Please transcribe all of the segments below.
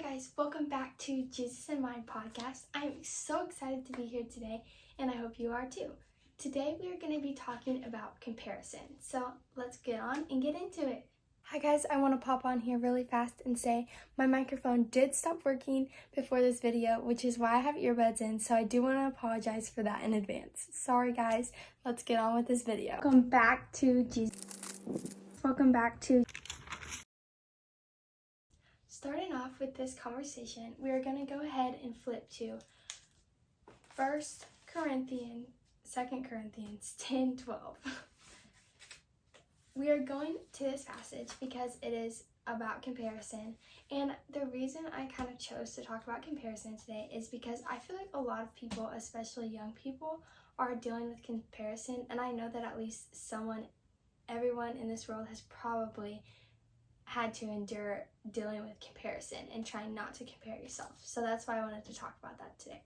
guys, welcome back to Jesus in Mind podcast. I'm so excited to be here today, and I hope you are too. Today we are going to be talking about comparison. So let's get on and get into it. Hi guys, I want to pop on here really fast and say my microphone did stop working before this video, which is why I have earbuds in, so I do want to apologize for that in advance. Sorry guys, let's get on with this video. Welcome back to Jesus. Starting off with this conversation, we are going to go ahead and flip to 2 Corinthians 10:12. We are going to this passage because it is about comparison, and the reason I kind of chose to talk about comparison today is because I feel like a lot of people, especially young people, are dealing with comparison, and I know that at least everyone in this world has probably had to endure dealing with comparison and trying not to compare yourself. So that's why I wanted to talk about that today.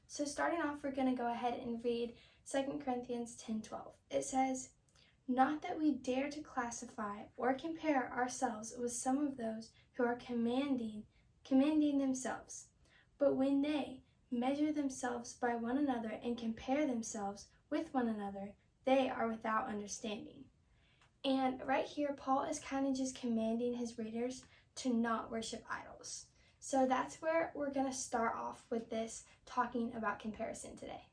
So starting off, we're going to go ahead and read 2 Corinthians 10:12. It says, "Not that we dare to classify or compare ourselves with some of those who are commending themselves, but when they measure themselves by one another and compare themselves with one another, they are without understanding." And right here, Paul is kind of just commanding his readers to not worship idols. So that's where we're going to start off with this talking about comparison today.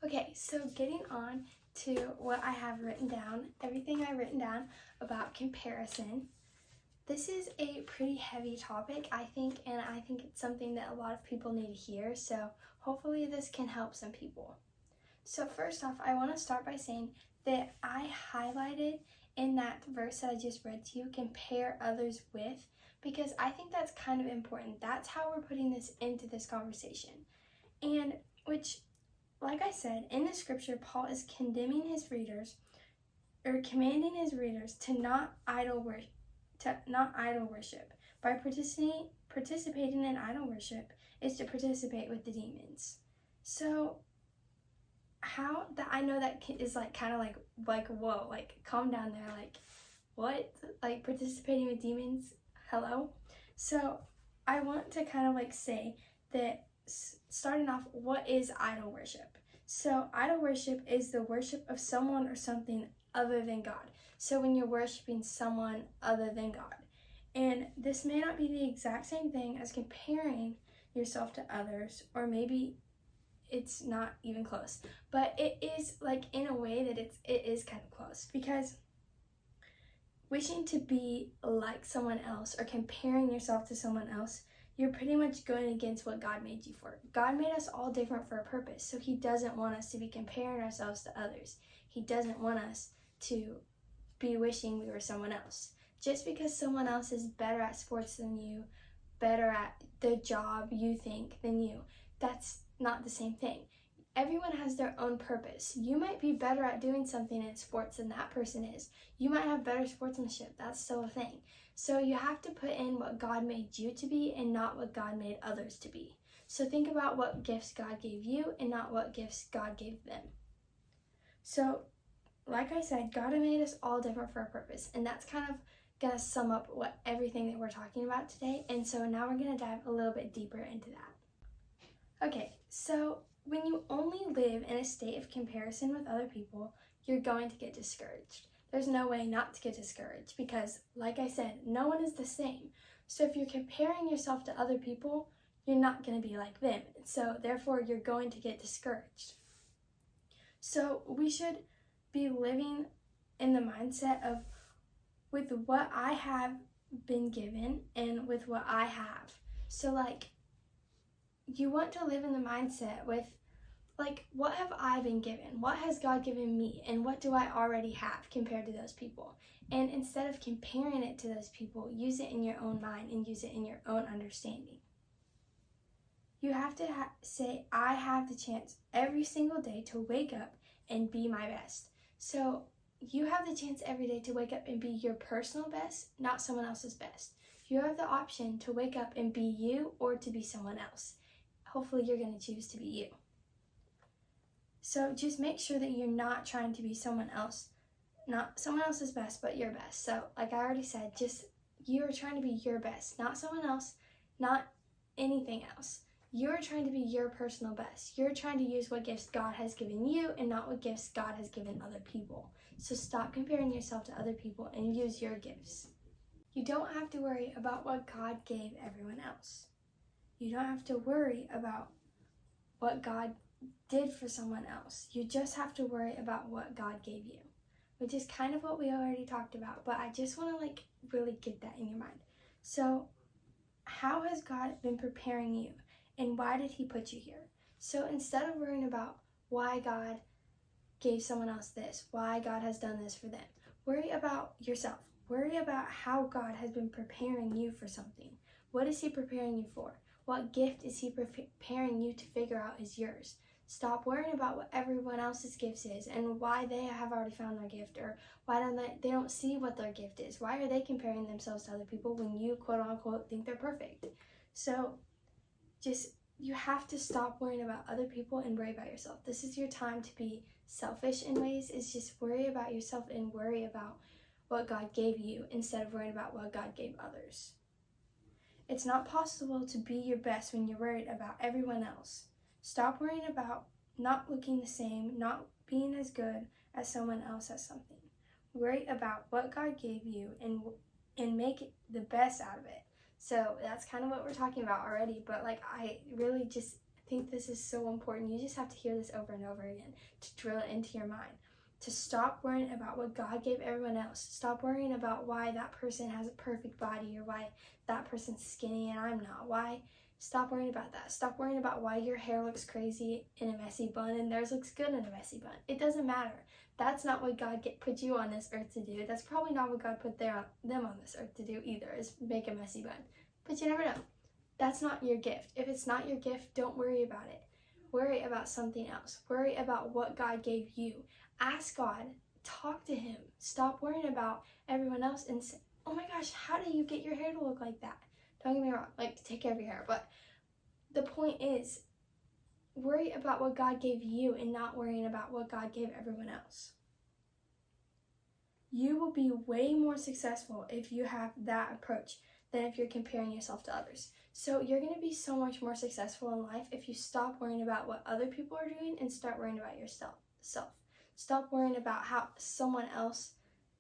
Okay, so getting on to what I have written down, everything I've written down about comparison. This is a pretty heavy topic, I think, and I think it's something that a lot of people need to hear, so hopefully this can help some people. So first off, I want to start by saying that I highlighted in that verse that I just read to you, compare others with, because I think that's kind of important. That's how we're putting this into this conversation. And which, like I said, in the scripture, Paul is commanding his readers to not idol worship. By participating in idol worship is to participate with the demons. So I know that is like kind of like whoa, like calm down there, like what, like participating with demons, hello. So I want to kind of like say that starting off, what is idol worship? So idol worship is the worship of someone or something other than God. So when you're worshiping someone other than God, and this may not be the exact same thing as comparing yourself to others, or maybe it's not even close, but it is like in a way that it is kind of close, because wishing to be like someone else or comparing yourself to someone else, you're pretty much going against what God made you for. God made us all different for a purpose, so he doesn't want us to be comparing ourselves to others. He doesn't want us to be wishing we were someone else. Just because someone else is better at sports than you, better at the job you think than you, that's not the same thing. Everyone has their own purpose. You might be better at doing something in sports than that person is. You might have better sportsmanship. That's still a thing. So you have to put in what God made you to be and not what God made others to be. So think about what gifts God gave you and not what gifts God gave them. So like I said, God made us all different for a purpose, and that's kind of going to sum up everything that we're talking about today. And so now we're going to dive a little bit deeper into that. Okay, so when you only live in a state of comparison with other people, you're going to get discouraged. There's no way not to get discouraged because, like I said, no one is the same. So if you're comparing yourself to other people, you're not going to be like them. So therefore, you're going to get discouraged. So we should be living in the mindset of with what I have been given and with what I have. So like, you want to live in the mindset with, like, what have I been given? What has God given me? And what do I already have compared to those people? And instead of comparing it to those people, use it in your own mind and use it in your own understanding. You have to say, I have the chance every single day to wake up and be my best. So you have the chance every day to wake up and be your personal best, not someone else's best. You have the option to wake up and be you or to be someone else. Hopefully you're going to choose to be you. So just make sure that you're not trying to be someone else, not someone else's best, but your best. So like I already said, just you are trying to be your best, not someone else. not anything else. You're trying to be your personal best. You're trying to use what gifts God has given you and not what gifts God has given other people. So stop comparing yourself to other people and use your gifts. You don't have to worry about what God gave everyone else. You don't have to worry about what God did for someone else. You just have to worry about what God gave you, which is kind of what we already talked about, but I just want to really get that in your mind. So how has God been preparing you, and why did he put you here? So instead of worrying about why God gave someone else this, why God has done this for them, worry about yourself. Worry about how God has been preparing you for something. What is he preparing you for? What gift is he preparing you to figure out is yours? Stop worrying about what everyone else's gifts is and why they have already found their gift, or why they don't see what their gift is. Why are they comparing themselves to other people when you quote unquote think they're perfect? So you have to stop worrying about other people and worry about yourself. This is your time to be selfish in ways. Is just worry about yourself and worry about what God gave you instead of worrying about what God gave others. It's not possible to be your best when you're worried about everyone else. Stop worrying about not looking the same, not being as good as someone else at something. Worry about what God gave you and make it the best out of it. So that's kind of what we're talking about already, but I really just think this is so important. You just have to hear this over and over again to drill it into your mind. To stop worrying about what God gave everyone else. Stop worrying about why that person has a perfect body or why that person's skinny and I'm not. Stop worrying about that. Stop worrying about why your hair looks crazy in a messy bun and theirs looks good in a messy bun. It doesn't matter. That's not what God put you on this earth to do. That's probably not what God put them on this earth to do either, is make a messy bun. But you never know. That's not your gift. If it's not your gift, don't worry about it. Worry about something else. Worry about what God gave you. Ask God. Talk to him. Stop worrying about everyone else and say, oh my gosh, how do you get your hair to look like that? Don't get me wrong, take care of your hair, but the point is, worry about what God gave you and not worrying about what God gave everyone else. You will be way more successful if you have that approach than if you're comparing yourself to others. So you're going to be so much more successful in life if you stop worrying about what other people are doing and start worrying about yourself. Stop worrying about how someone else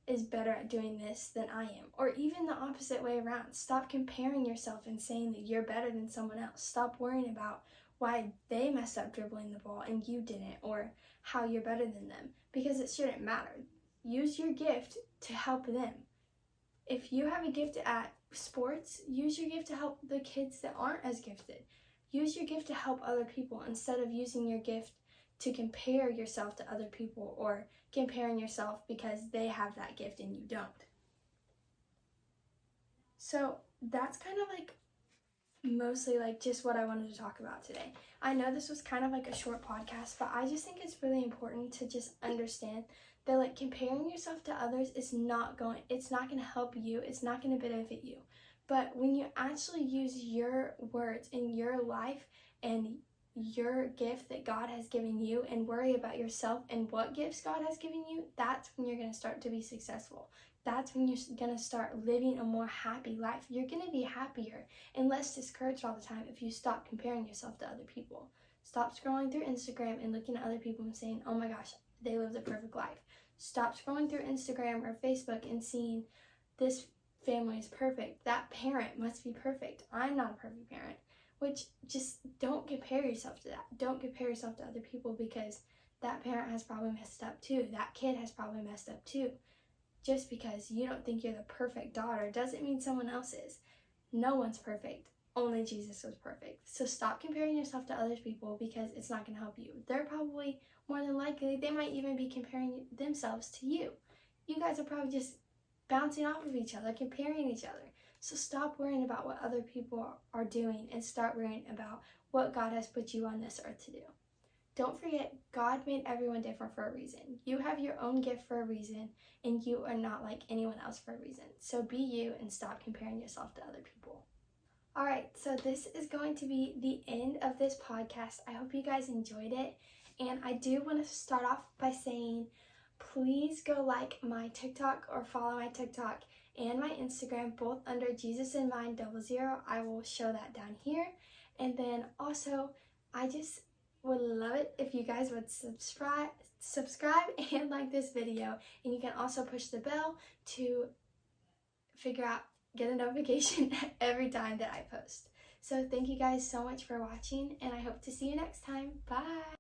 is better at doing this than I am, or even the opposite way around. Stop comparing yourself and saying that you're better than someone else. Stop worrying about why they messed up dribbling the ball and you didn't, or how you're better than them, because it shouldn't matter. Use your gift to help them. If you have a gift at sports, use your gift to help the kids that aren't as gifted. Use your gift to help other people instead of using your gift to compare yourself to other people, or comparing yourself because they have that gift and you don't. So that's kind of mostly just what I wanted to talk about today. I know this was kind of a short podcast, but I just think it's really important to just understand that comparing yourself to others is it's not going to help you. It's not going to benefit you. But when you actually use your words in your life and your gift that God has given you and worry about yourself and what gifts God has given you, that's when you're going to start to be successful. That's when you're going to start living a more happy life. You're going to be happier and less discouraged all the time if you stop comparing yourself to other people. Stop scrolling through Instagram and looking at other people and saying, oh my gosh, they live the perfect life. Stop scrolling through Instagram or Facebook and seeing this family is perfect. That parent must be perfect. I'm not a perfect parent. Which, just don't compare yourself to that. Don't compare yourself to other people, because that parent has probably messed up too. That kid has probably messed up too. Just because you don't think you're the perfect daughter doesn't mean someone else is. No one's perfect. Only Jesus was perfect. So stop comparing yourself to other people, because it's not going to help you. They're probably, more than likely, they might even be comparing themselves to you. You guys are probably just bouncing off of each other, comparing each other. So stop worrying about what other people are doing and start worrying about what God has put you on this earth to do. Don't forget, God made everyone different for a reason. You have your own gift for a reason, and you are not like anyone else for a reason. So be you and stop comparing yourself to other people. All right, so this is going to be the end of this podcast. I hope you guys enjoyed it. And I do want to start off by saying, please go like my TikTok or follow my TikTok and my Instagram, both under Jesus in Mind 00. I will show that down here. And then also, I just would love it if you guys would subscribe and like this video. And you can also push the bell to get a notification every time that I post. So thank you guys so much for watching, and I hope to see you next time. Bye!